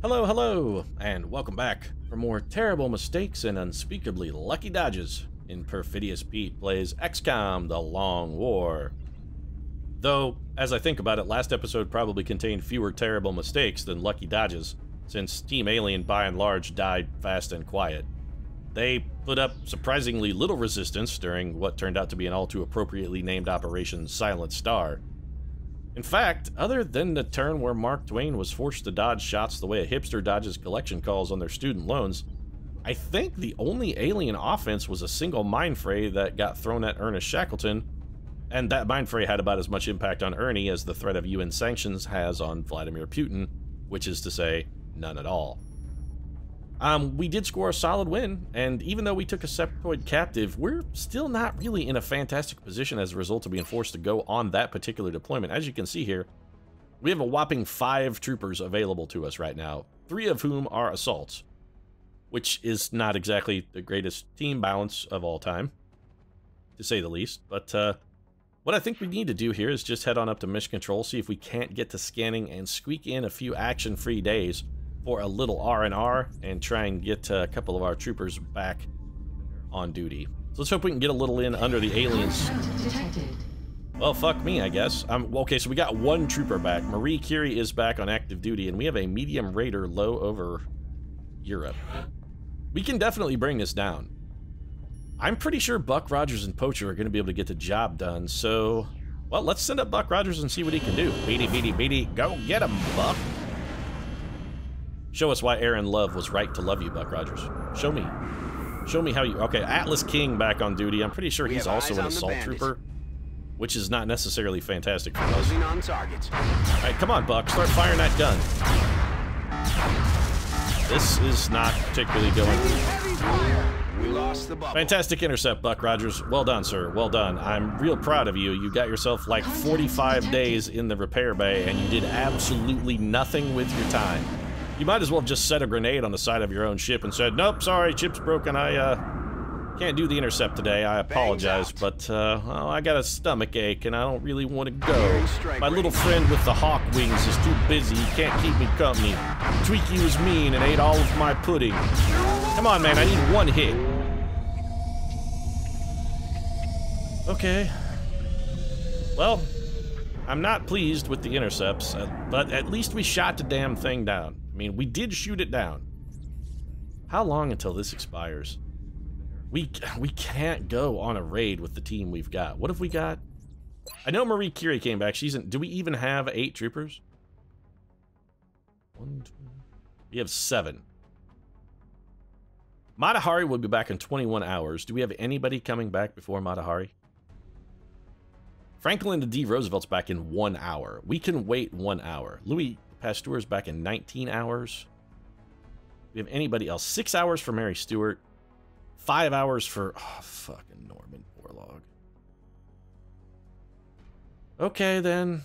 Hello, hello, and welcome back for more terrible mistakes and unspeakably lucky dodges in Perfidious Pete Plays XCOM: The Long War. Though, as I think about it, last episode probably contained fewer terrible mistakes than lucky dodges, since Team Alien by and large died fast and quiet. They put up surprisingly little resistance during what turned out to be an all too appropriately named Operation Silent Star. In fact, other than the turn where Mark Twain was forced to dodge shots the way a hipster dodges collection calls on their student loans, I think the only alien offense was a single mind fray that got thrown at Ernest Shackleton, and that mind fray had about as much impact on Ernie as the threat of UN sanctions has on Vladimir Putin, which is to say, none at all. We did score a solid win, and even though we took a Septoid captive, we're still not really in a fantastic position as a result of being forced to go on that particular deployment. As you can see here, we have a whopping 5 troopers available to us right now, 3 of whom are assaults, which is not exactly the greatest team balance of all time, to say the least. But what I think we need to do here is just head on up to Mission Control, see if we can't get to scanning and squeak in a few action-free days for a little R&R and try and get a couple of our troopers back on duty. So let's hope we can get a little in under the aliens. Well, fuck me, I guess. Okay, so we got 1 trooper back. Marie Curie is back on active duty, and we have a medium raider low over Europe. We can definitely bring this down. I'm pretty sure Buck Rogers and Poacher are going to be able to get the job done, so... well, let's send up Buck Rogers and see what he can do. Beady, beady, beady, go get him, Buck! Show us why Aaron Love was right to love you, Buck Rogers. Show me. Show me how you... okay, Atlas King back on duty. I'm pretty sure he's also an assault trooper, which is not necessarily fantastic for us. Alright, come on, Buck. Start firing that gun. This is not particularly going... fantastic intercept, Buck Rogers. Well done, sir. Well done. I'm real proud of you. You got yourself like 45 days in the repair bay, and you did absolutely nothing with your time. You might as well have just set a grenade on the side of your own ship and said, nope, sorry, chip's broken, I can't do the intercept today, I apologize, but well, I got a stomach ache and I don't really want to go. My little friend with the hawk wings is too busy, he can't keep me company. Tweaky was mean and ate all of my pudding. Come on, man, I need 1 hit. Okay. Well, I'm not pleased with the intercepts, but at least we shot the damn thing down. I mean, we did shoot it down. How long until this expires? We can't go on a raid with the team we've got. What have we got? I know Marie Curie came back. She's in... do we even have 8 troopers? 1, 2... we have 7. Matahari will be back in 21 hours. Do we have anybody coming back before Matahari? Franklin D. Roosevelt's back in 1 hour. We can wait 1 hour. Louis Pasteur's back in 19 hours. Do we have anybody else? 6 hours for Mary Stewart. 5 hours for... oh, fucking Norman Borlaug. Okay, then.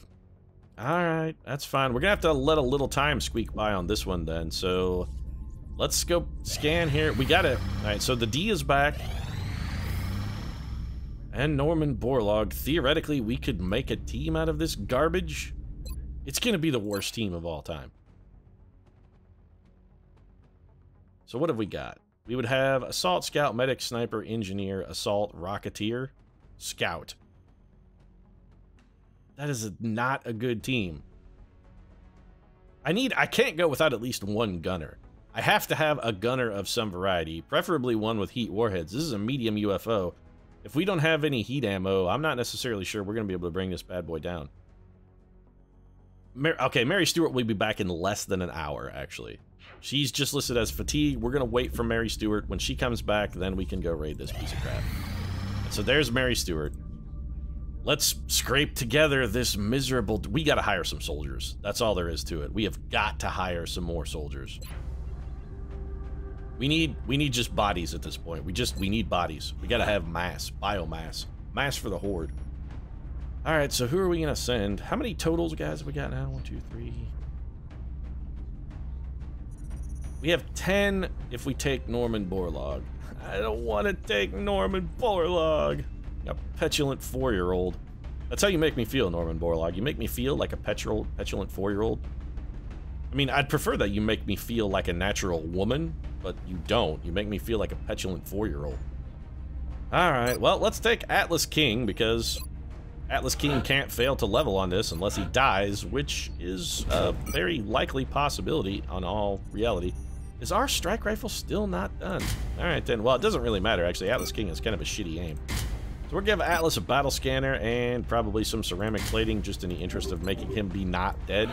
Alright, that's fine. We're gonna have to let a little time squeak by on this one, then. So, let's go scan here. We got it. Alright, so the D is back. And Norman Borlaug. Theoretically, we could make a team out of this garbage. It's gonna be the worst team of all time. So what have we got? We would have Assault, Scout, Medic, Sniper, Engineer, Assault, Rocketeer, Scout. That is not a good team. I can't go without at least 1 gunner. I have to have a gunner of some variety, preferably one with heat warheads. This is a medium UFO. If we don't have any heat ammo, I'm not necessarily sure we're going to be able to bring this bad boy down. Okay, Mary Stewart will be back in less than an hour, actually. She's just listed as fatigued. We're going to wait for Mary Stewart. When she comes back, then we can go raid this piece of crap. So there's Mary Stewart. Let's scrape together this miserable... we got to hire some soldiers. That's all there is to it. We have got to hire some more soldiers. We need just bodies at this point. We need bodies. We got to have mass, biomass. Mass for the Horde. Alright, so who are we going to send? How many totals, guys, have we got now? 1, 2, 3. We have 10 if we take Norman Borlaug. I don't want to take Norman Borlaug. A petulant 4-year-old. That's how you make me feel, Norman Borlaug. You make me feel like a petulant 4-year-old. I mean, I'd prefer that you make me feel like a natural woman, but you don't. You make me feel like a petulant 4-year-old. Alright, well, let's take Atlas King, because Atlas King can't fail to level on this unless he dies, which is a very likely possibility on all reality. Is our strike rifle still not done? Alright then, well, it doesn't really matter, actually. Atlas King has kind of a shitty aim. So we'll give Atlas a battle scanner and probably some ceramic plating, just in the interest of making him be not dead.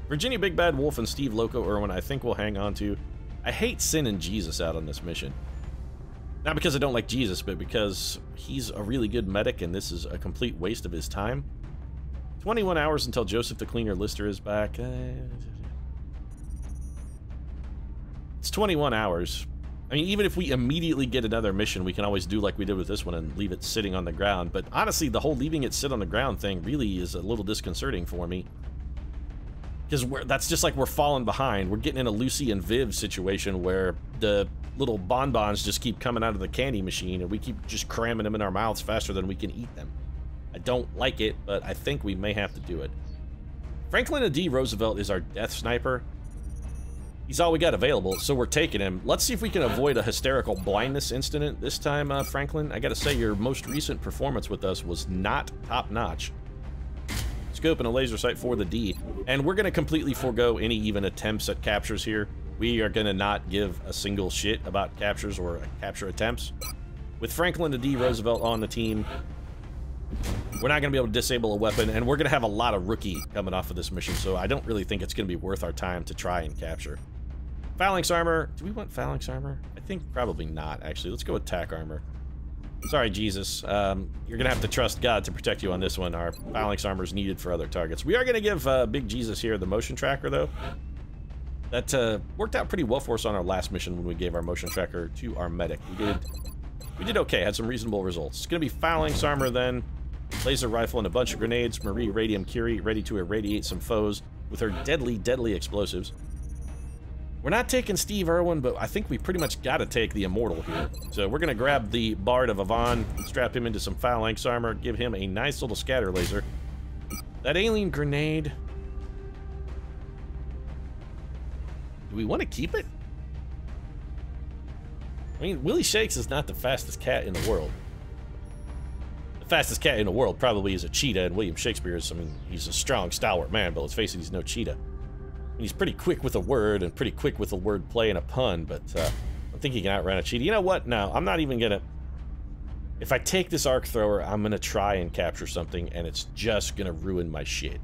Virginia Big Bad Wolf and Steve Loco Irwin, I think we'll hang on to. I hate sending Jesus out on this mission. Not because I don't like Jesus, but because he's a really good medic and this is a complete waste of his time. 21 hours until Joseph the Cleaner Lister is back. It's 21 hours. I mean, even if we immediately get another mission, we can always do like we did with this one and leave it sitting on the ground. But honestly, the whole leaving it sit on the ground thing really is a little disconcerting for me. Because that's just like we're falling behind. We're getting in a Lucy and Viv situation where the little bonbons just keep coming out of the candy machine and we keep just cramming them in our mouths faster than we can eat them. I don't like it, but I think we may have to do it. Franklin D. Roosevelt is our death sniper. He's all we got available, so we're taking him. Let's see if we can avoid a hysterical blindness incident this time, Franklin. I gotta say, your most recent performance with us was not top-notch. Scope and a laser sight for the D. And we're gonna completely forego any even attempts at captures here. We are gonna not give a single shit about captures or capture attempts. With Franklin D. Roosevelt on the team, we're not gonna be able to disable a weapon, and we're gonna have a lot of rookie coming off of this mission, so I don't really think it's gonna be worth our time to try and capture. Phalanx armor. Do we want phalanx armor? I think probably not, actually. Let's go with tack armor. Sorry, Jesus. You're gonna have to trust God to protect you on this one. Our phalanx armor is needed for other targets. We are gonna give Big Jesus here the motion tracker, though. That worked out pretty well for us on our last mission when we gave our motion tracker to our medic. We did okay, had some reasonable results. It's gonna be phalanx armor then, laser rifle and a bunch of grenades, Marie Radium Curie ready to irradiate some foes with her deadly, deadly explosives. We're not taking Steve Irwin, but I think we pretty much gotta take the Immortal here. So we're gonna grab the Bard of Avon, strap him into some phalanx armor, give him a nice little scatter laser. That alien grenade... Do we want to keep it? I mean, Willie Shakes is not the fastest cat in the world. The fastest cat in the world probably is a cheetah, and William Shakespeare is, I mean, he's a strong, stalwart man, but let's face it, he's no cheetah. And he's pretty quick with a word, and pretty quick with a word play and a pun, but I think he can outrun a cheetah. You know what? No, I'm not even gonna... If I take this arc thrower, I'm gonna try and capture something, and it's just gonna ruin my shit.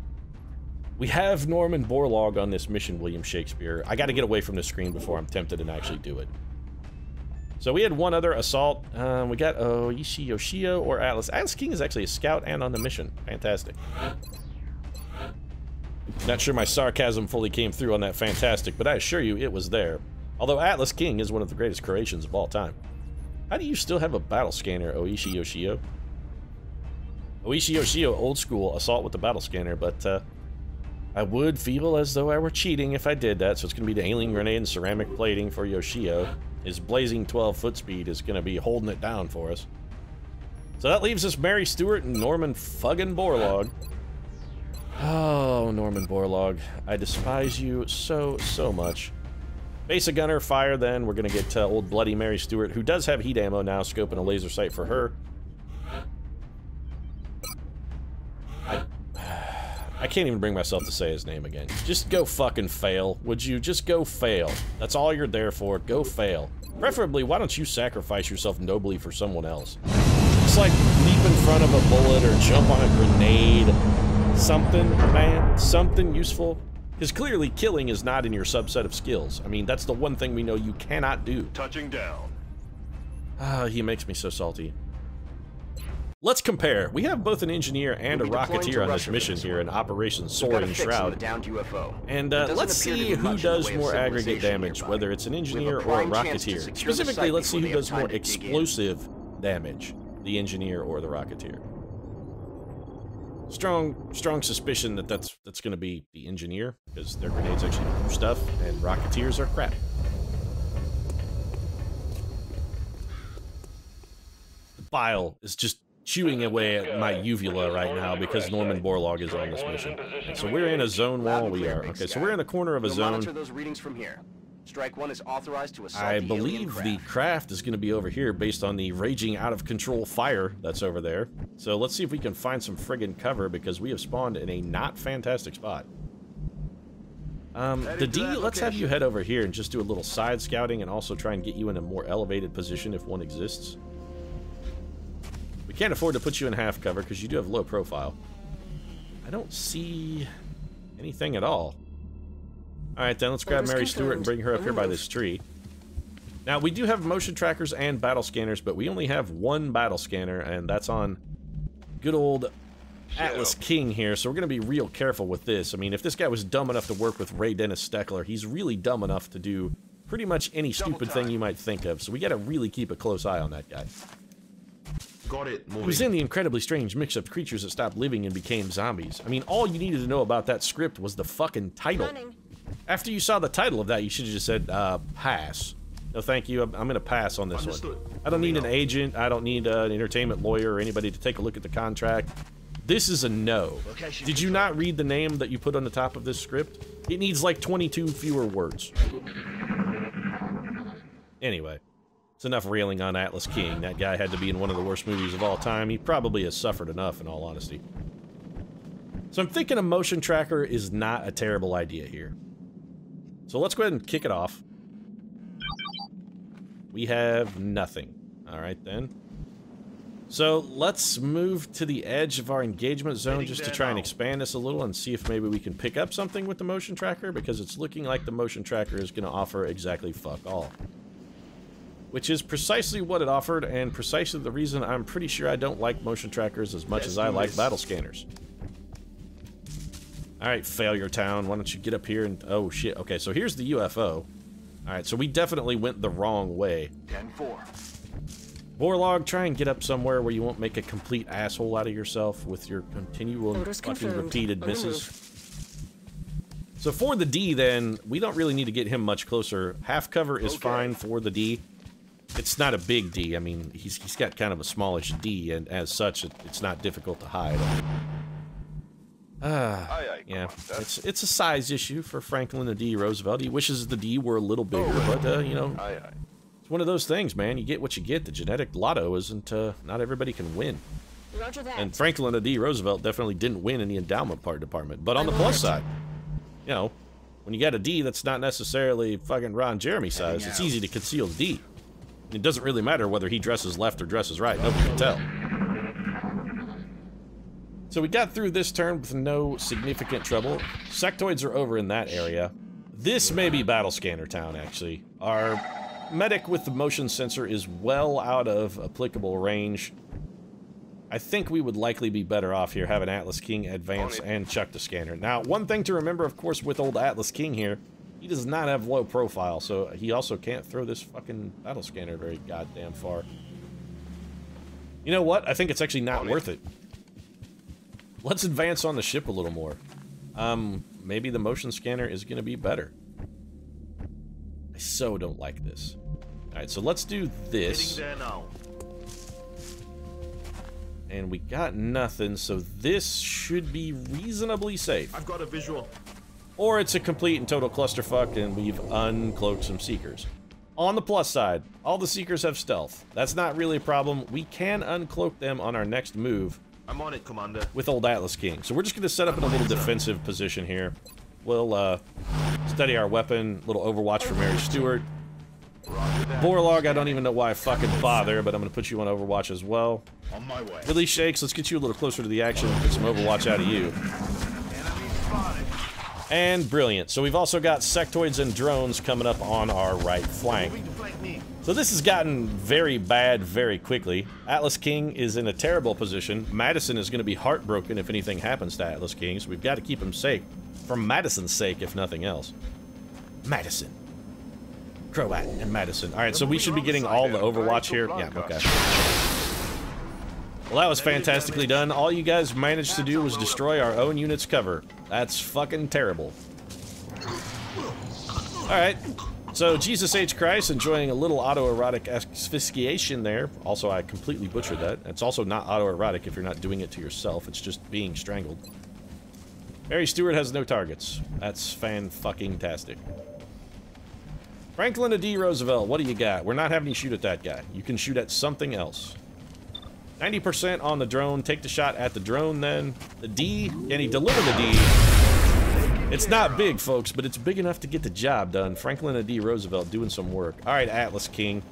We have Norman Borlaug on this mission, William Shakespeare. I gotta get away from the screen before I'm tempted and actually do it. So we had one other assault. We got Oishi Yoshio or Atlas. Atlas King is actually a scout and on the mission. Fantastic. Not sure my sarcasm fully came through on that fantastic, but I assure you it was there. Although Atlas King is one of the greatest Croatians of all time. How do you still have a battle scanner, Oishi Yoshio? Oishi Yoshio, old school, assault with the battle scanner, but I would feel as though I were cheating if I did that, so it's going to be the alien grenade and ceramic plating for Yoshio. His blazing 12 foot speed is going to be holding it down for us. So that leaves us Mary Stewart and Norman fucking Borlaug. Oh, Norman Borlaug. I despise you so, so much. Basic gunner, fire then. We're going to get old Bloody Mary Stewart, who does have heat ammo now, scope and a laser sight for her. I can't even bring myself to say his name again. Just go fucking fail, would you? Just go fail. That's all you're there for. Go fail. Preferably, why don't you sacrifice yourself nobly for someone else? Just like leap in front of a bullet or jump on a grenade. Something, man. Something useful. Because clearly killing is not in your subset of skills. I mean, that's the one thing we know you cannot do. Touching down. Ah, he makes me so salty. Let's compare. We have both an engineer and a rocketeer on this mission here in Operation Soaring Shroud. And let's see who does more aggregate damage, whether it's an engineer or a rocketeer. Specifically, let's see who does more explosive damage, the engineer or the rocketeer. Strong suspicion that that's going to be the engineer, because their grenades actually do stuff, and rocketeers are crap. The bile is just chewing away at my uvula right now because Norman Borlaug is on this mission. And so we're in a zone wall. We are. Okay, so we're in the corner of a zone. Monitor those readings from here. Strike 1 is authorized to assault I the believe the craft is going to be over here based on the raging out of control fire that's over there. So let's see if we can find some friggin' cover because we have spawned in a not fantastic spot. The D, let's have you head over here and just do a little side scouting and also try and get you in a more elevated position if one exists. We can't afford to put you in half cover because you do have low profile. I don't see anything at all. Alright then, let's grab Mary Stewart and bring her up here by this tree. Now, we do have motion trackers and battle scanners, but we only have one battle scanner, and that's on good old Atlas King here, so we're going to be real careful with this. I mean, if this guy was dumb enough to work with Ray Dennis Steckler, he's really dumb enough to do pretty much any stupid thing you might think of, so we got to really keep a close eye on that guy. Got it. It was in the incredibly strange mix of creatures that stopped living and became zombies. I mean, all you needed to know about that script was the fucking title. After you saw the title of that, you should have just said, pass. No, thank you. I'm going to pass on this one. I don't need an agent. I don't need an entertainment lawyer or anybody to take a look at the contract. This is a no. Did you not read the name that you put on the top of this script? It needs like 22 fewer words. Anyway, it's enough railing on Atlas King. That guy had to be in one of the worst movies of all time. He probably has suffered enough, in all honesty. So I'm thinking a motion tracker is not a terrible idea here. So let's go ahead and kick it off. We have nothing. Alright then. So let's move to the edge of our engagement zone just to try and expand this a little and see if maybe we can pick up something with the motion tracker, because it's looking like the motion tracker is going to offer exactly fuck all. Which is precisely what it offered, and precisely the reason I'm pretty sure I don't like motion trackers as much as I like battle scanners. Alright, Failure Town, why don't you get up here and... Oh, shit. Okay, so here's the UFO. Alright, so we definitely went the wrong way. 10-4. Borlaug, try and get up somewhere where you won't make a complete asshole out of yourself with your continual fucking repeated misses. So for the D, then, we don't really need to get him much closer. Half cover is fine for the D. It's not a big D. I mean, he's got kind of a smallish D, and as such, it's not difficult to hide. Yeah, it's a size issue for Franklin D. Roosevelt. He wishes the D were a little bigger, but, you know, it's one of those things, man. You get what you get. The genetic lotto isn't, not everybody can win. Roger that. And Franklin D. Roosevelt definitely didn't win in the endowment department. But on the plus side, you know, when you got a D that's not necessarily fucking Ron Jeremy size, it's easy to conceal the D. It doesn't really matter whether he dresses left or dresses right. Nobody can tell. So we got through this turn with no significant trouble. Sectoids are over in that area. This may be Battle Scanner Town, actually. Our medic with the motion sensor is well out of applicable range. I think we would likely be better off here having Atlas King advance and chuck the scanner. Now, one thing to remember, of course, with old Atlas King here, he does not have low profile, so he also can't throw this fucking battle scanner very goddamn far. You know what? I think it's actually not worth it. Let's advance on the ship a little more. Maybe the motion scanner is going to be better. I so don't like this. Alright, so let's do this. And we got nothing, so this should be reasonably safe. I've got a visual. Or it's a complete and total clusterfuck and we've uncloaked some Seekers. On the plus side, all the Seekers have stealth. That's not really a problem. We can uncloak them on our next move. I'm on it, Commander. With old Atlas King. So we're just going to set up in a little defensive position here. We'll study our weapon, little overwatch for Mary Stewart. Borlaug, I don't even know why I fucking bother, but I'm going to put you on overwatch as well. On my way. Billy Shakes, let's get you a little closer to the action and get some overwatch out of you. And brilliant. So we've also got sectoids and drones coming up on our right flank. So this has gotten very bad very quickly. Atlas King is in a terrible position. Madison is going to be heartbroken if anything happens to Atlas King, so we've got to keep him safe. For Madison's sake, if nothing else. Madison. Croat and Madison. Alright, so we should be getting all the overwatch here. Yeah, okay. Well, that was fantastically done. All you guys managed to do was destroy our own unit's cover. That's fucking terrible. Alright. So, Jesus H. Christ enjoying a little autoerotic asphyxiation there. Also, I completely butchered that. It's also not autoerotic if you're not doing it to yourself. It's just being strangled. Mary Stewart has no targets. That's fan-fucking-tastic. Franklin D. Roosevelt, what do you got? We're not having you shoot at that guy. You can shoot at something else. 90% on the drone. Take the shot at the drone, then. The D. Can he deliver the D? It's not big, folks, but it's big enough to get the job done. Franklin D. Roosevelt doing some work. All right, Atlas King.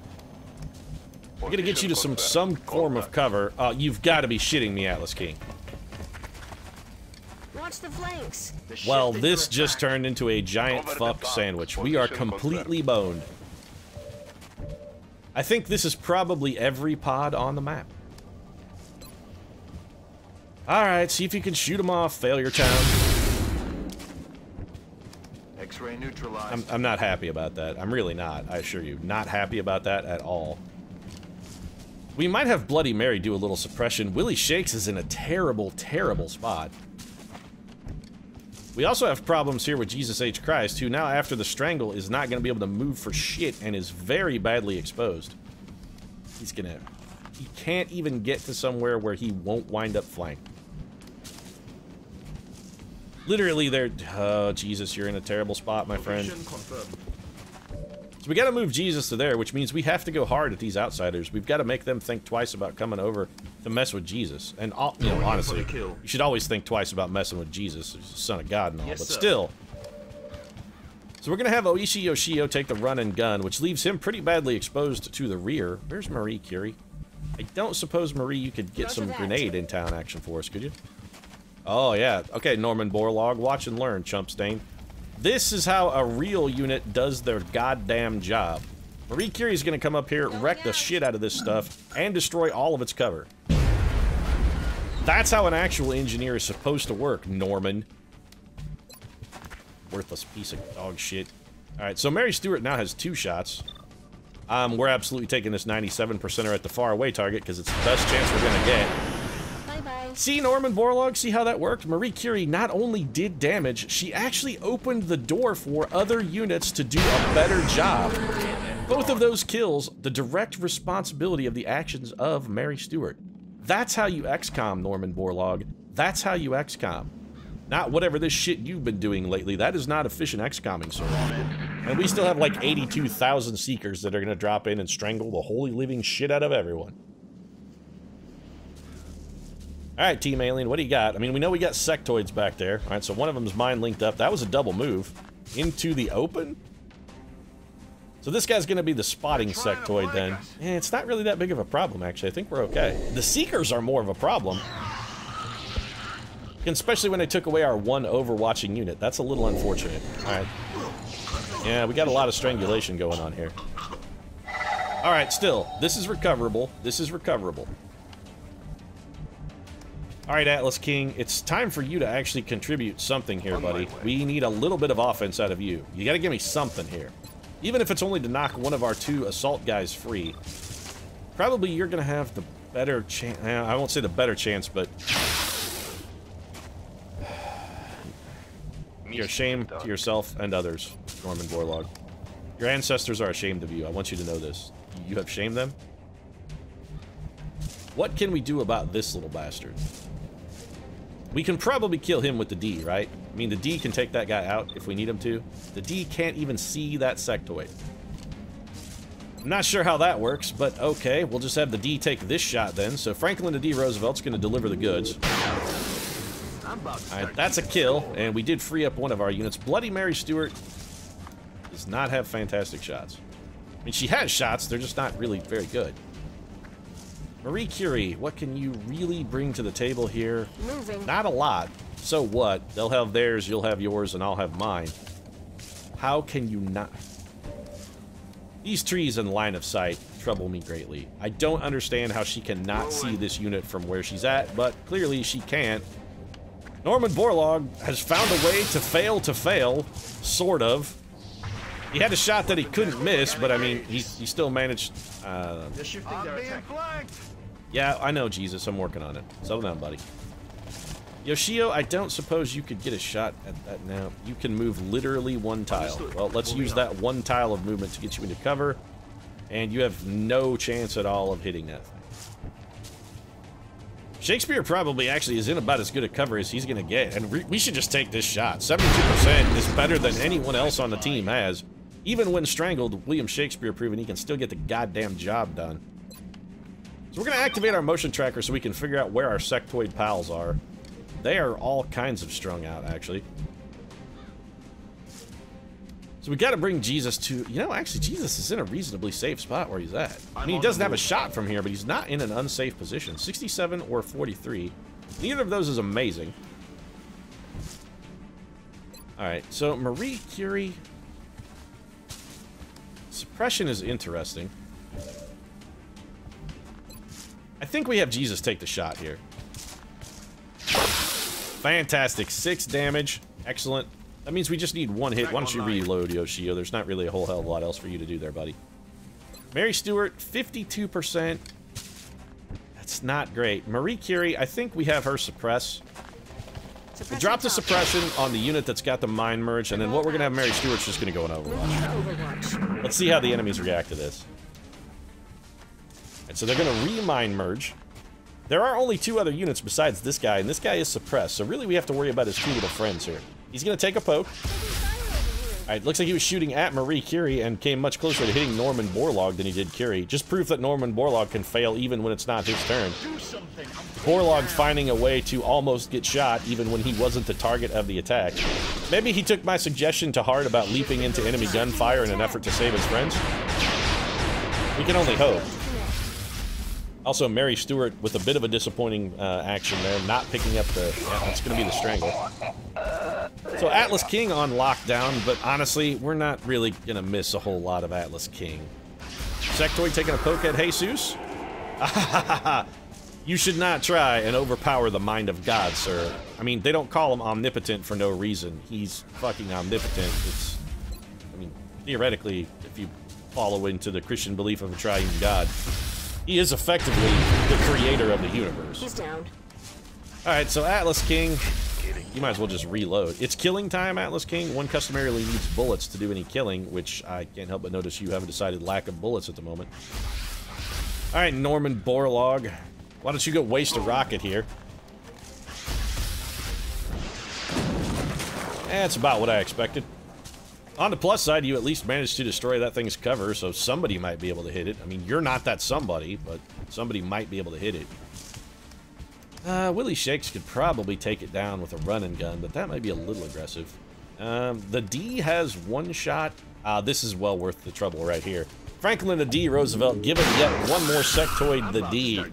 We're gonna get you to some form of cover. You've got to be shitting me, Atlas King. Watch the flanks. Well, this just turned into a giant fuck sandwich. We are completely boned. I think this is probably every pod on the map. Alright, see if you can shoot them off, Failure Town. X-ray neutralized. I'm not happy about that. I'm really not, I assure you. Not happy about that at all. We might have Bloody Mary do a little suppression. Willie Shakes is in a terrible, terrible spot. We also have problems here with Jesus H. Christ, who now after the strangle is not going to be able to move for shit and is very badly exposed. He can't even get to somewhere where he won't wind up flanked. Literally, they're... Oh, Jesus, you're in a terrible spot, my friend. So we gotta move Jesus to there, which means we have to go hard at these outsiders. We've got to make them think twice about coming over to mess with Jesus. And, you know, honestly, you should always think twice about messing with Jesus. He's the Son of God and all, but still. So we're gonna have Oishi Yoshio take the run and gun, which leaves him pretty badly exposed to the rear. Where's Marie Curie? I don't suppose, Marie, you could get some grenade in town action for us, could you? Oh, yeah. Okay, Norman Borlaug, watch and learn, Chumpstain. This is how a real unit does their goddamn job. Marie Curie's gonna come up here, wreck the shit out of this stuff, and destroy all of its cover. That's how an actual engineer is supposed to work, Norman. Worthless piece of dog shit. Alright, so Mary Stewart now has 2 shots. We're absolutely taking this 97%er at the faraway target, because it's the best chance we're gonna get. See, Norman Borlaug, see how that worked? Marie Curie not only did damage, she actually opened the door for other units to do a better job. Both of those kills, the direct responsibility of the actions of Mary Stewart. That's how you XCOM, Norman Borlaug. That's how you XCOM. Not whatever this shit you've been doing lately. That is not efficient XCOMing, sir. And we still have like 82,000 Seekers that are gonna drop in and strangle the holy living shit out of everyone. Alright, Team Alien, what do you got? I mean, we know we got sectoids back there. Alright, so one of them's mine linked up. That was a double move. Into the open? So this guy's gonna be the spotting sectoid then. Yeah, it's not really that big of a problem, actually. I think we're okay. The Seekers are more of a problem. Especially when they took away our one overwatching unit. That's a little unfortunate. Alright. Yeah, we got a lot of strangulation going on here. Alright, still. This is recoverable. This is recoverable. Alright, Atlas King, it's time for you to actually contribute something here, buddy. We need a little bit of offense out of you. You gotta give me something here. Even if it's only to knock one of our 2 assault guys free. Probably you're gonna have the better chance. I won't say the better chance, but... You're ashamed to yourself and others, Norman Borlaug. Your ancestors are ashamed of you. I want you to know this. You have shamed them? What can we do about this little bastard? We can probably kill him with the D, right? I mean, the D can take that guy out if we need him to. The D can't even see that sectoid. I'm not sure how that works, but okay. We'll just have the D take this shot then. So Franklin D. Roosevelt's going to deliver the goods. Alright, that's a kill, and we did free up one of our units. Bloody Mary Stewart does not have fantastic shots. I mean, she has shots, they're just not really very good. Marie Curie, what can you really bring to the table here? Moving. Not a lot. So what? They'll have theirs, you'll have yours, and I'll have mine. How can you not? These trees in line of sight trouble me greatly. I don't understand how she cannot see this unit from where she's at, but clearly she can't. Norman Borlaug has found a way to fail, sort of. He had a shot that he couldn't miss, but I mean, he still managed. They're shifting their attack. Yeah, I know, Jesus. I'm working on it. Settle down, buddy. Yoshio, I don't suppose you could get a shot at that now. You can move literally one tile. Well, let's use that one tile of movement to get you into cover, and you have no chance at all of hitting that thing. Shakespeare probably actually is in about as good a cover as he's going to get, and we should just take this shot. 72% is better than anyone else on the team has. Even when strangled, William Shakespeare proven he can still get the goddamn job done. So we're going to activate our motion tracker so we can figure out where our sectoid pals are. They are all kinds of strung out, actually. So we got to bring Jesus to... You know, actually, Jesus is in a reasonably safe spot where he's at. I mean, he doesn't have a shot from here, but he's not in an unsafe position. 67 or 43. Neither of those is amazing. Alright, so Marie Curie... Suppression is interesting. I think we have Jesus take the shot here. Fantastic. 6 damage. Excellent. That means we just need 1 hit. Why don't you reload, Yoshio? There's not really a whole hell of a lot else for you to do there, buddy. Mary Stewart, 52%. That's not great. Marie Curie, I think we have her suppress. We'll drop the suppression on the unit that's got the mind merge, and then what we're going to have Mary Stewart's just going to go in Overwatch. Let's see how the enemies react to this. And so they're going to re-mind merge. There are only 2 other units besides this guy, and this guy is suppressed, so really we have to worry about his 2 little friends here. He's going to take a poke. Alright, looks like he was shooting at Marie Curie and came much closer to hitting Norman Borlaug than he did Curie. Just proof that Norman Borlaug can fail even when it's not his turn. Borlaug finding a way to almost get shot even when he wasn't the target of the attack. Maybe he took my suggestion to heart about leaping into enemy gunfire in an effort to save his friends. We can only hope. Also, Mary Stewart with a bit of a disappointing action there, not picking up the... Yeah, that's going to be the strangle. So Atlas King on lockdown, but honestly, we're not really going to miss a whole lot of Atlas King. Sectoid taking a poke at Jesus. You should not try and overpower the mind of God, sir. I mean, they don't call him omnipotent for no reason. He's fucking omnipotent. It's... I mean, theoretically, if you follow into the Christian belief of a triune God, he is effectively the creator of the universe. He's down. Alright, so Atlas King, you might as well just reload. It's killing time, Atlas King. One customarily needs bullets to do any killing, which I can't help but notice you have a decided lack of bullets at the moment. Alright, Norman Borlaug. Why don't you go waste a rocket here? That's about what I expected. On the plus side, you at least managed to destroy that thing's cover, so somebody might be able to hit it. I mean, you're not that somebody, but somebody might be able to hit it. Willie Shakes could probably take it down with a run and gun, but that might be a little aggressive. The D has 1 shot. This is well worth the trouble right here. Franklin the D. Roosevelt giving yet 1 more sectoid the D.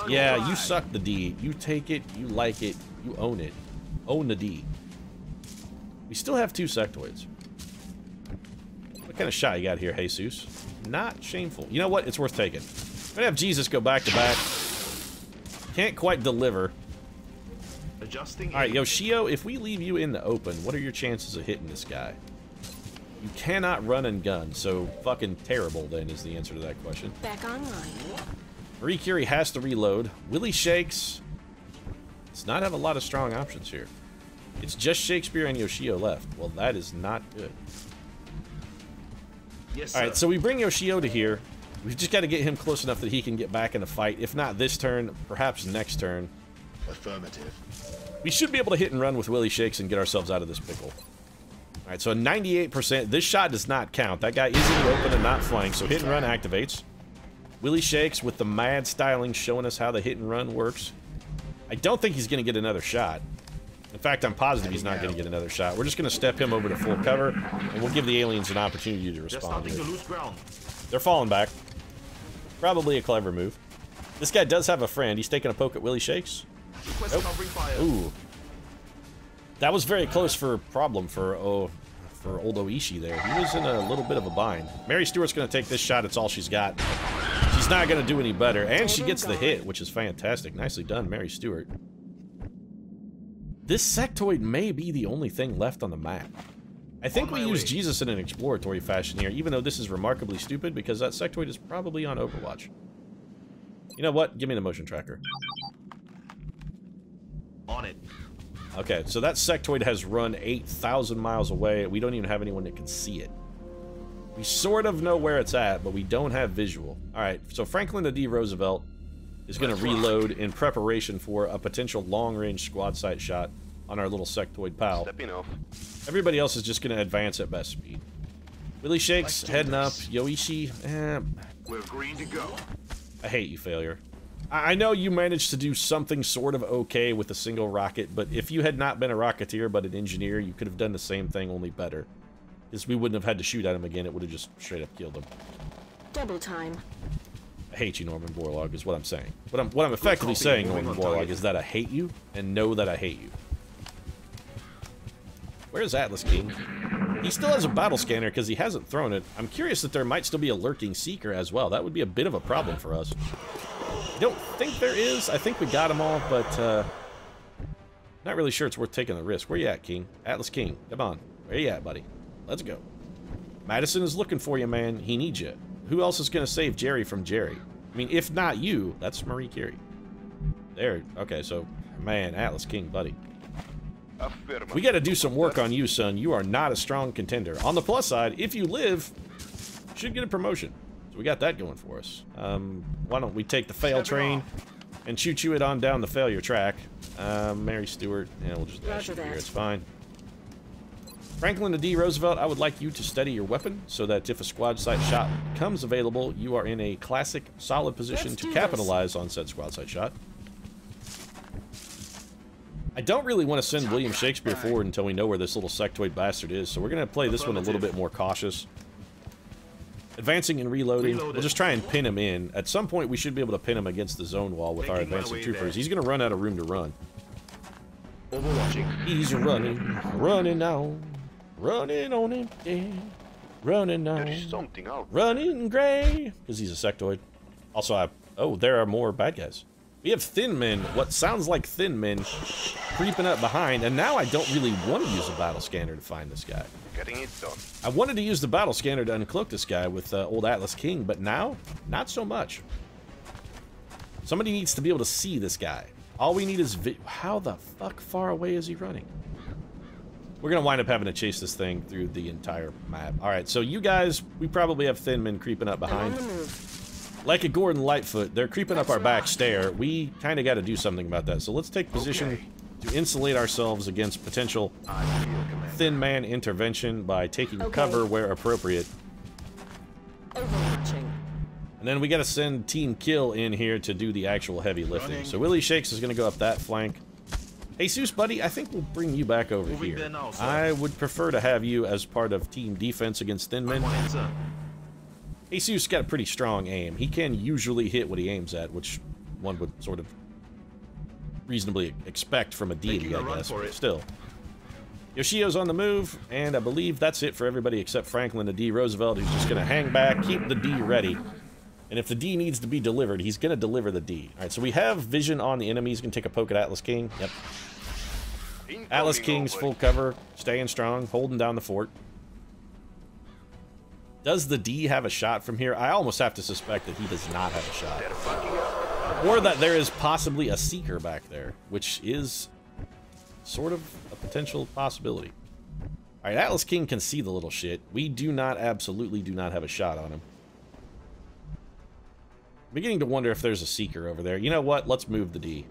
Yeah, you suck the D. You take it, you like it, you own it. Own the D. We still have 2 sectoids. What kind of shot you got here, Jesus? Not shameful. You know what? It's worth taking. I'm gonna have Jesus go back to back. Can't quite deliver. Alright, Yoshio, if we leave you in the open, what are your chances of hitting this guy? You cannot run and gun, so fucking terrible then is the answer to that question. Back online. Marie Curie has to reload. Willie Shakes does not have a lot of strong options here. It's just Shakespeare and Yoshio left. Well, that is not good. Yes, alright, so we bring Yoshio to here. We've just got to get him close enough that he can get back in the fight. If not this turn, perhaps next turn. Affirmative. We should be able to hit and run with Willie Shakes and get ourselves out of this pickle. Alright, so 98%. This shot does not count. That guy is in the open and not flanked, so hit and run activates. Willie Shakes with the mad styling showing us how the hit and run works. I don't think he's going to get another shot. In fact, I'm positive he's not going to get another shot. We're just going to step him over to full cover, and we'll give the aliens an opportunity to respond to it. They're falling back. Probably a clever move. This guy does have a friend. He's taking a poke at Willie Shakes. Nope. Ooh. That was very close for a problem for old Oishi there. He was in a little bit of a bind. Mary Stewart's going to take this shot. It's all she's got. She's not going to do any better. And she gets the hit, which is fantastic. Nicely done, Mary Stewart. This sectoid may be the only thing left on the map. I think we use Jesus in an exploratory fashion here, even though this is remarkably stupid, because that sectoid is probably on Overwatch. You know what? Give me the motion tracker. On it. Okay, so that sectoid has run 8,000 miles away. We don't even have anyone that can see it. We sort of know where it's at, but we don't have visual. Alright, so Franklin D. Roosevelt is going to reload in preparation for a potential long-range squad sight shot on our little sectoid pal. Stepping off. Everybody else is just going to advance at best speed. Willie Shakes, heading up. Yoichi, We're green to go. I hate you, failure. I know you managed to do something sort of okay with a single rocket, but if you had not been a rocketeer but an engineer, you could have done the same thing, only better. Because we wouldn't have had to shoot at him again, it would have just straight up killed him. Double time. I hate you, Norman Borlaug, is what I'm saying. What I'm effectively saying, Norman Borlaug, is that I hate you, and know that I hate you. Where's Atlas King? He still has a battle scanner because he hasn't thrown it. I'm curious that there might still be a lurking seeker as well. That would be a bit of a problem for us. I don't think there is. I think we got them all, but not really sure it's worth taking the risk. Where you at, King? Atlas King, come on. Where you at, buddy? Let's go. Madison is looking for you, man. He needs you. Who else is going to save Jerry from Jerry? I mean, if not you, that's Marie Curie. There. Okay, so, man, Atlas King, buddy. We got to do some work on you, son. You are not a strong contender. On the plus side, if you live, you should get a promotion. So we got that going for us. Why don't we take the fail train and choo-choo it on down the failure track. Mary Stewart, yeah, we'll just dash it here. It's fine. Franklin D. Roosevelt, I would like you to steady your weapon so that if a squad sight shot becomes available, you are in a classic, solid position to capitalize on said squad sight shot. I don't really want to send William Shakespeare forward until we know where this little sectoid bastard is, so we're going to play this one a little bit more cautious. Advancing and reloading. We'll just try and pin him in. At some point, we should be able to pin him against the zone wall with our advancing troopers. He's going to run out of room to run. He's running now. Running on empty. Running now. There's something out. Running gray. Because he's a sectoid. Also, oh, there are more bad guys. We have thin men, what sounds like thin men, creeping up behind, and now I don't really want to use a battle scanner to find this guy. Getting it done. I wanted to use the battle scanner to uncloak this guy with old Atlas King, but now, not so much. Somebody needs to be able to see this guy. All we need is how the fuck far away is he running? We're going to wind up having to chase this thing through the entire map. Alright, so you guys, we probably have thin men creeping up behind. Like a Gordon Lightfoot, they're creeping up our back stair. We kind of got to do something about that. So let's take position to insulate ourselves against potential thin man intervention by taking cover where appropriate. Overwatching. And then we got to send Team Kill in here to do the actual heavy lifting. So Willie Shakes is going to go up that flank. Jesus, buddy, I think we'll bring you back over here. I would prefer to have you as part of Team Defense against thin men. Jesus got a pretty strong aim. He can usually hit what he aims at, which one would sort of reasonably expect from a deity, I guess, but still. Yoshio's on the move, and I believe that's it for everybody except Franklin D. Roosevelt, who's just going to hang back, keep the D ready. And if the D needs to be delivered, he's going to deliver the D. Alright, so we have vision on the enemy. He's going to take a poke at Atlas King. Yep. Atlas King's full cover, staying strong, holding down the fort. Does the D have a shot from here? I almost have to suspect that he does not have a shot. Or that there is possibly a seeker back there, which is sort of a potential possibility. Alright, Atlas King can see the little shit. We do not, absolutely do not have a shot on him. I'm beginning to wonder if there's a seeker over there. You know what? Let's move the D.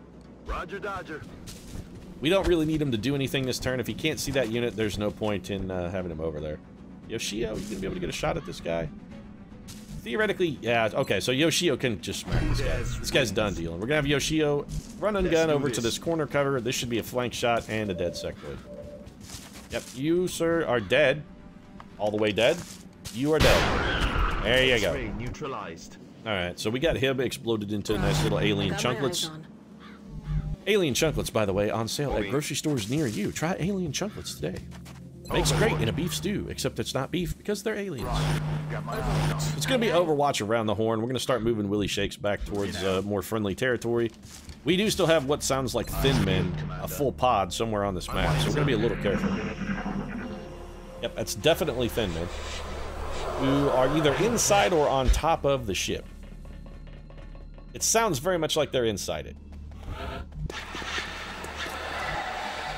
Roger, Dodger. We don't really need him to do anything this turn. If he can't see that unit, there's no point in having him over there. Yoshio, you gonna be able to get a shot at this guy? Theoretically, yeah, okay, so Yoshio can just smack this guy. This guy's done dealing. We're gonna have Yoshio run and gun over to this corner cover. This should be a flank shot and a dead sectoid. Yep, you, sir, are dead. All the way dead. You are dead. There you go. Neutralized. Alright, so we got him exploded into nice little alien chunklets. Alien chunklets, by the way, on sale at grocery stores near you. Try alien chunklets today. Makes great in a beef stew, except it's not beef because they're aliens. It's going to be Overwatch around the horn. We're going to start moving Willie Shakes back towards more friendly territory. We do still have what sounds like thin men, a full pod somewhere on this map, so we're going to be a little careful. Yep, that's definitely thin men, who are either inside or on top of the ship. It sounds very much like they're inside it.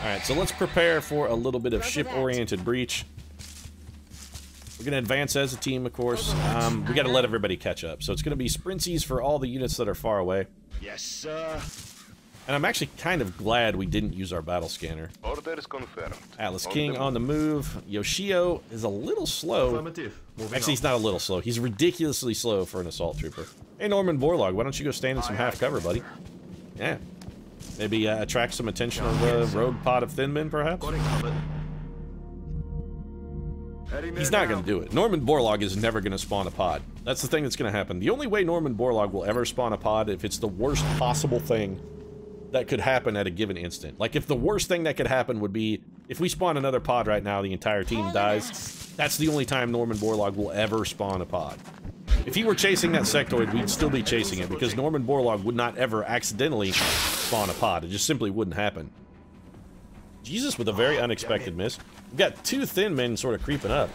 Alright, so let's prepare for a little bit of ship-oriented breach. We're going to advance as a team, of course. We got to let everybody catch up. So it's going to be sprintsies for all the units that are far away. Yes, sir. And I'm actually kind of glad we didn't use our battle scanner. Order is confirmed. Atlas King on the move. Yoshio is a little slow. Affirmative. Actually, he's not a little slow. He's ridiculously slow for an assault trooper. Hey, Norman Borlaug, why don't you go stand in some half cover, buddy? Yeah. Maybe attract some attention of the rogue pod of thin men, perhaps? Got it covered. He's not going to do it. Norman Borlaug is never going to spawn a pod. That's the thing that's going to happen. The only way Norman Borlaug will ever spawn a pod if it's the worst possible thing that could happen at a given instant. Like, if the worst thing that could happen would be, if we spawn another pod right now, the entire team dies. That's the only time Norman Borlaug will ever spawn a pod. If he were chasing that sectoid, we'd still be chasing it, because Norman Borlaug would not ever accidentally spawn a pod. It just simply wouldn't happen. Jesus with a very unexpected miss. We've got two thin men sort of creeping up.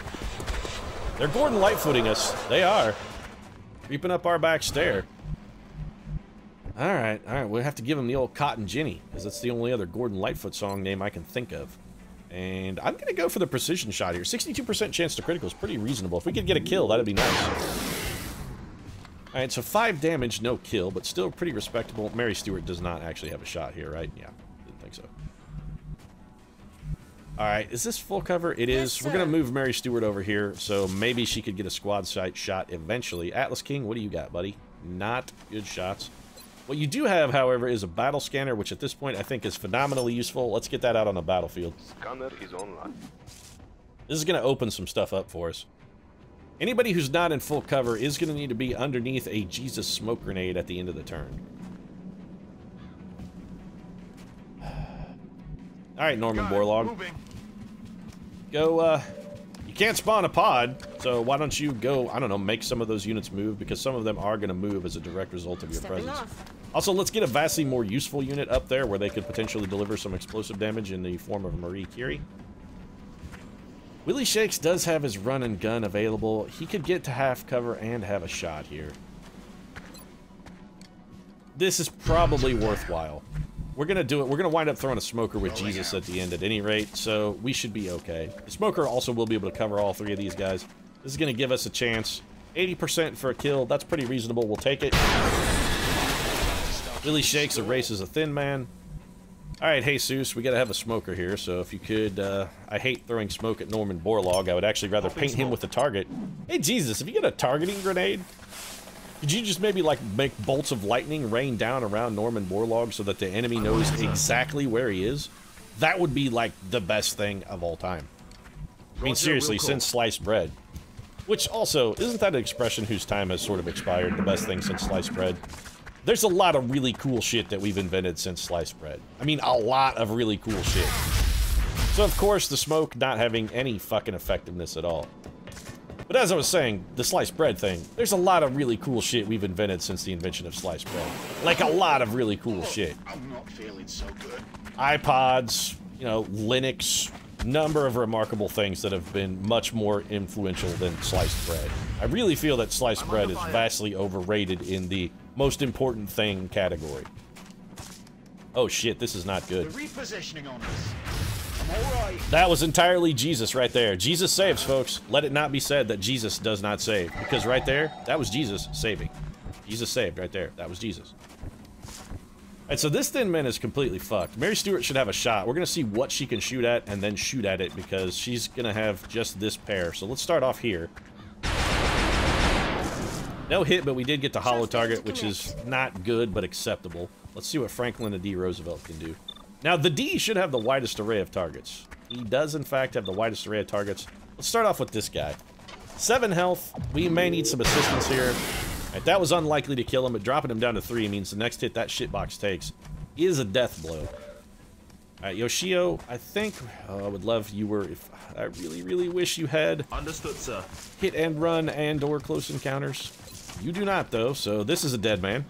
They're Gordon Lightfooting us. They are. Creeping up our back stair. Alright, we'll have to give him the old Cotton Ginny, because that's the only other Gordon Lightfoot song name I can think of. And I'm going to go for the precision shot here. 62% chance to critical is pretty reasonable. If we could get a kill, that'd be nice. Alright, so 5 damage, no kill, but still pretty respectable. Mary Stewart does not actually have a shot here, right? Yeah, didn't think so. Alright, is this full cover? It is. Yes, we're going to move Mary Stewart over here, so maybe she could get a squad sight shot eventually. Atlas King, what do you got, buddy? Not good shots. What you do have, however, is a battle scanner, which at this point I think is phenomenally useful. Let's get that out on the battlefield. Scanner is online. This is going to open some stuff up for us. Anybody who's not in full cover is going to need to be underneath a Jesus smoke grenade at the end of the turn. Alright, Norman Borlaug. Go, you can't spawn a pod, so why don't you go, I don't know, make some of those units move, because some of them are going to move as a direct result of your presence. Also, let's get a vastly more useful unit up there where they could potentially deliver some explosive damage in the form of Marie Curie. Willie Shakes does have his run and gun available. He could get to half cover and have a shot here. This is probably worthwhile. We're going to do it. We're going to wind up throwing a smoker with Jesus at the end at any rate, so we should be okay. The smoker also will be able to cover all 3 of these guys. This is going to give us a chance. 80% for a kill. That's pretty reasonable. We'll take it. Willie Shakes erases a thin man. Alright, Jesus, we got to have a smoker here, so if you could... I hate throwing smoke at Norman Borlaug. I would actually rather paint him with the target. Hey, Jesus, if you get a targeting grenade... Could you just maybe, like, make bolts of lightning rain down around Norman Borlaug so that the enemy knows exactly where he is? That would be, like, the best thing of all time. I mean, seriously, since sliced bread. Which, also, isn't that an expression whose time has sort of expired? The best thing since sliced bread? There's a lot of really cool shit that we've invented since sliced bread. I mean, a lot of really cool shit. So, of course, the smoke not having any fucking effectiveness at all. But as I was saying, the sliced bread thing, there's a lot of really cool shit we've invented since the invention of sliced bread. Like, a lot of really cool shit. I'm not feeling so good. iPods, you know, Linux, number of remarkable things that have been much more influential than sliced bread. I really feel that sliced bread is vastly overrated in the most important thing category. Oh shit, this is not good. They're repositioning on us. I'm alright. That was entirely Jesus right there. Jesus saves, folks. Let it not be said that Jesus does not save. Because right there, that was Jesus saving. Jesus saved right there. That was Jesus. Alright, so this thin man is completely fucked. Mary Stewart should have a shot. We're going to see what she can shoot at and then shoot at it because she's going to have just this pair. So let's start off here. No hit, but we did get the hollow target, which is not good, but acceptable. Let's see what Franklin D. Roosevelt can do. Now, the D should have the widest array of targets. He does, in fact, have the widest array of targets. Let's start off with this guy. 7 health. We may need some assistance here. Right, that was unlikely to kill him, but dropping him down to 3 means the next hit that shitbox takes is a death blow. Alright, Yoshio, I think... Oh, I would love you were... If I really, really wish you had... Understood, sir. Hit and run and or close encounters. You do not, though, so this is a dead man.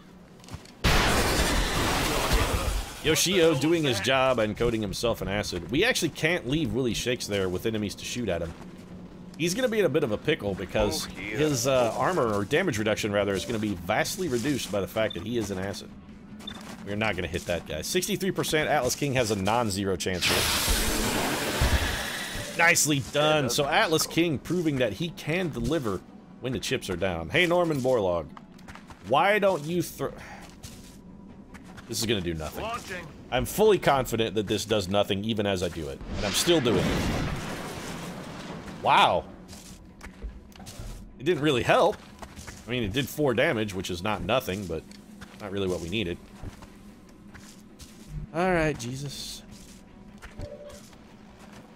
Yoshio doing his job and coating himself in acid. We actually can't leave Willie Shakes there with enemies to shoot at him. He's going to be in a bit of a pickle because his armor, or damage reduction rather, is going to be vastly reduced by the fact that he is in acid. We're not going to hit that guy. 63% Atlas King has a non-zero chance here. Nicely done. So Atlas King proving that he can deliver when the chips are down. Hey, Norman Borlaug. Why don't you throw... This is going to do nothing. I'm fully confident that this does nothing even as I do it. And I'm still doing it. Wow. It didn't really help. I mean, it did 4 damage, which is not nothing, but not really what we needed. Alright, Jesus.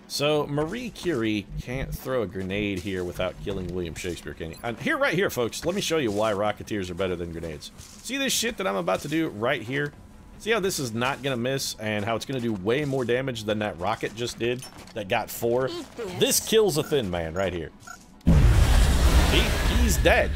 So, Marie Curie can't throw a grenade here without killing William Shakespeare, can he? Here, right here, folks, let me show you why Rocketeers are better than grenades. See this shit that I'm about to do right here? See how this is not gonna miss, and how it's gonna do way more damage than that rocket just did that got 4? This kills a Thin Man right here. He's dead.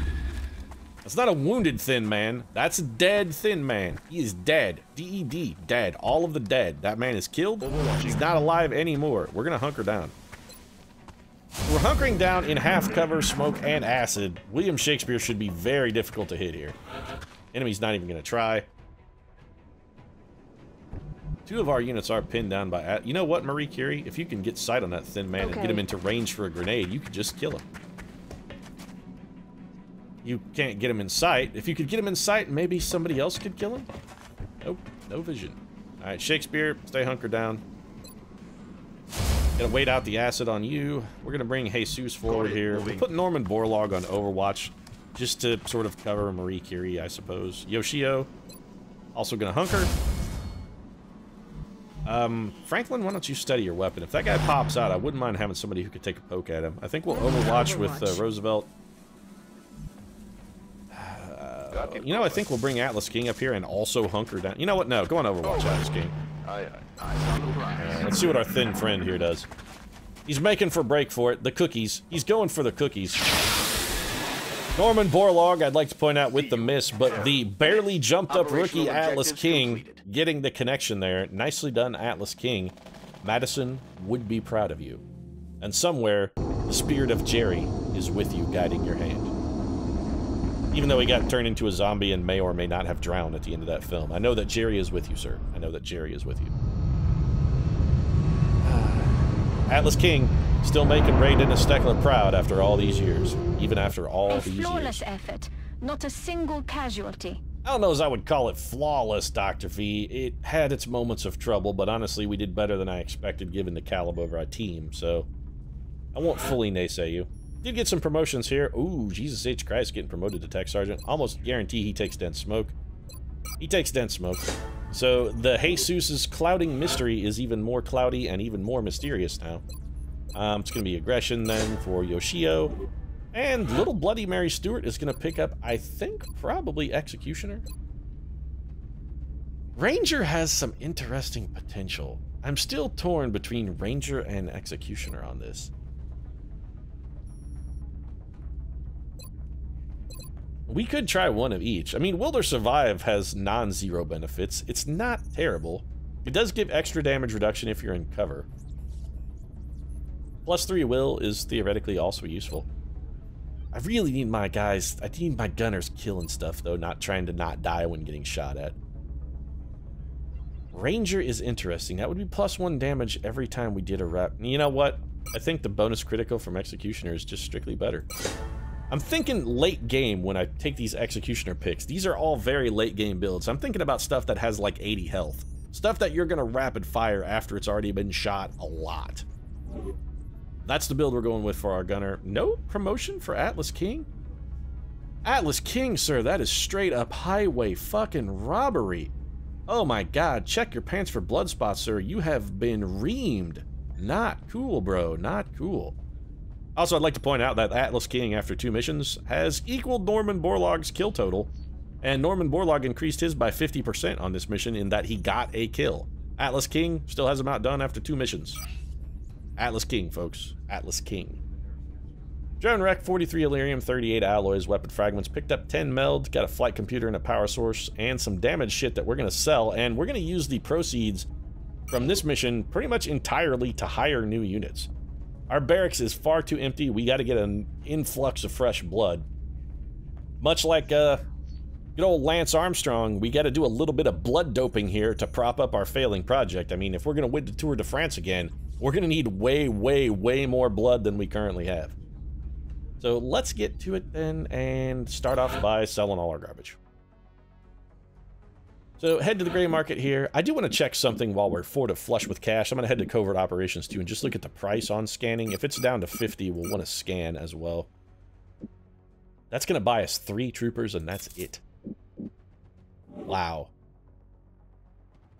That's not a wounded Thin Man. That's a dead Thin Man. He is dead. D-E-D. Dead. All of the dead. That man is killed. He's not alive anymore. We're gonna hunker down. We're hunkering down in half cover, smoke, and acid. William Shakespeare should be very difficult to hit here. Enemy's not even gonna try. 2 of our units are pinned down by... You know what, Marie Curie? If you can get sight on that Thin Man and get him into range for a grenade, you could just kill him. You can't get him in sight. If you could get him in sight, maybe somebody else could kill him? Nope, no vision. Alright, Shakespeare, stay hunkered down. Gonna wait out the acid on you. We're gonna bring Jesus forward here. We'll put Norman Borlaug on Overwatch, just to sort of cover Marie Curie, I suppose. Yoshio, also gonna hunker. Franklin, why don't you study your weapon? If that guy pops out, I wouldn't mind having somebody who could take a poke at him. I think we'll Overwatch with Roosevelt. You know, I think we'll bring Atlas King up here and also hunker down. You know what? No, go on Overwatch, Atlas King. Let's see what our thin friend here does. He's making for break for it. The cookies. He's going for the cookies. Norman Borlaug, I'd like to point out with the miss, but the barely jumped up rookie Atlas King getting the connection there. Nicely done, Atlas King. Madison would be proud of you. And somewhere, the spirit of Jerry is with you, guiding your hand. Even though he got turned into a zombie and may or may not have drowned at the end of that film. I know that Jerry is with you, sir. I know that Jerry is with you. Atlas King, still making Raiden and Steckler proud after all these years. Even after all these years. A flawless effort. Not a single casualty. I don't know as I would call it flawless, Dr. V. It had its moments of trouble, but honestly, we did better than I expected given the caliber of our team, so... I won't fully naysay you. Did get some promotions here. Ooh, Jesus H. Christ, getting promoted to Tech Sergeant. Almost guarantee he takes dense smoke. He takes dense smoke. So the Jesus's clouding mystery is even more cloudy and even more mysterious now. It's going to be aggression then for Yoshio. And little Bloody Mary Stewart is going to pick up, I think, probably Executioner. Ranger has some interesting potential. I'm still torn between Ranger and Executioner on this. We could try one of each. I mean, Will There Survive has non-zero benefits. It's not terrible. It does give extra damage reduction if you're in cover. +3 will is theoretically also useful. I really need my guys, I need my gunners killing stuff though, not trying to not die when getting shot at. Ranger is interesting. That would be +1 damage every time we did a rep. You know what? I think the bonus critical from Executioner is just strictly better. I'm thinking late game when I take these Executioner picks. These are all very late game builds. I'm thinking about stuff that has like 80 health. Stuff that you're gonna rapid fire after it's already been shot a lot. That's the build we're going with for our gunner. No promotion for Atlas King? Atlas King, sir, that is straight up highway fucking robbery. Oh my god, check your pants for blood spots, sir. You have been reamed. Not cool, bro. Not cool. Also, I'd like to point out that Atlas King, after 2 missions, has equaled Norman Borlaug's kill total. And Norman Borlaug increased his by 50% on this mission in that he got a kill. Atlas King still has him outdone after 2 missions. Atlas King, folks. Atlas King. Drone wreck, 43 Illyrium, 38 alloys, weapon fragments, picked up 10 meld, got a flight computer and a power source, and some damage shit that we're going to sell, and we're going to use the proceeds from this mission pretty much entirely to hire new units. Our barracks is far too empty. We got to get an influx of fresh blood. Much like Good old Lance Armstrong, we got to do a little bit of blood doping here to prop up our failing project. I mean, if we're going to win the Tour de France again, we're going to need way, way, way more blood than we currently have. So let's get to it then and start off by selling all our garbage. So head to the gray market here. I do want to check something while we're flush with cash. I'm going to head to covert operations too and just look at the price on scanning. If it's down to 50, we'll want to scan as well. That's going to buy us 3 troopers and that's it. Wow.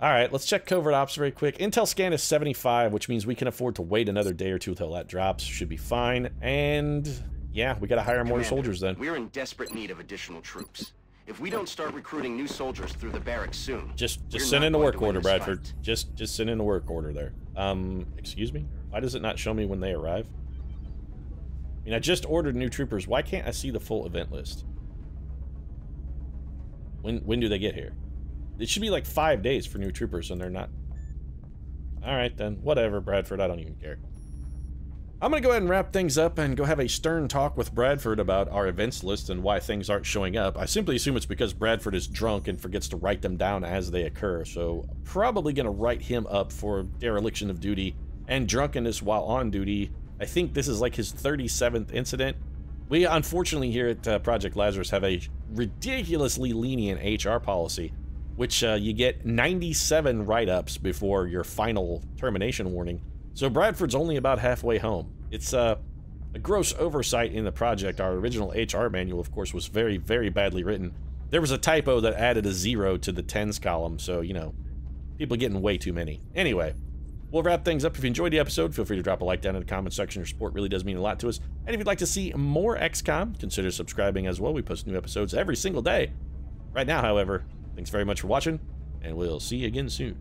Alright, let's check covert ops very quick. Intel scan is 75, which means we can afford to wait another day or two until that drops. Should be fine. And yeah, we gotta hire more Commander, soldiers then. We're in desperate need of additional troops. If we don't start recruiting new soldiers through the barracks soon, Just we're send not in the going work to win order, this Bradford. fight. Just send in the work order there. Excuse me? Why does it not show me when they arrive? I mean, I just ordered new troopers. Why can't I see the full event list? When do they get here? It should be like 5 days for new troopers, and they're not. Alright then, whatever, Bradford, I don't even care. I'm gonna go ahead and wrap things up and go have a stern talk with Bradford about our events list and why things aren't showing up. I simply assume it's because Bradford is drunk and forgets to write them down as they occur, so probably gonna write him up for dereliction of duty and drunkenness while on duty. I think this is like his 37th incident. We, unfortunately, here at Project Lazarus have a ridiculously lenient HR policy, which you get 97 write-ups before your final termination warning. So Bradford's only about halfway home. It's a gross oversight in the project. Our original HR manual, of course, was very, very badly written. There was a typo that added a 0 to the tens column, so, you know, people getting way too many. Anyway, we'll wrap things up. If you enjoyed the episode, feel free to drop a like down in the comment section. Your support really does mean a lot to us. And if you'd like to see more XCOM, consider subscribing as well. We post new episodes every single day. Right now, however, thanks very much for watching, and we'll see you again soon.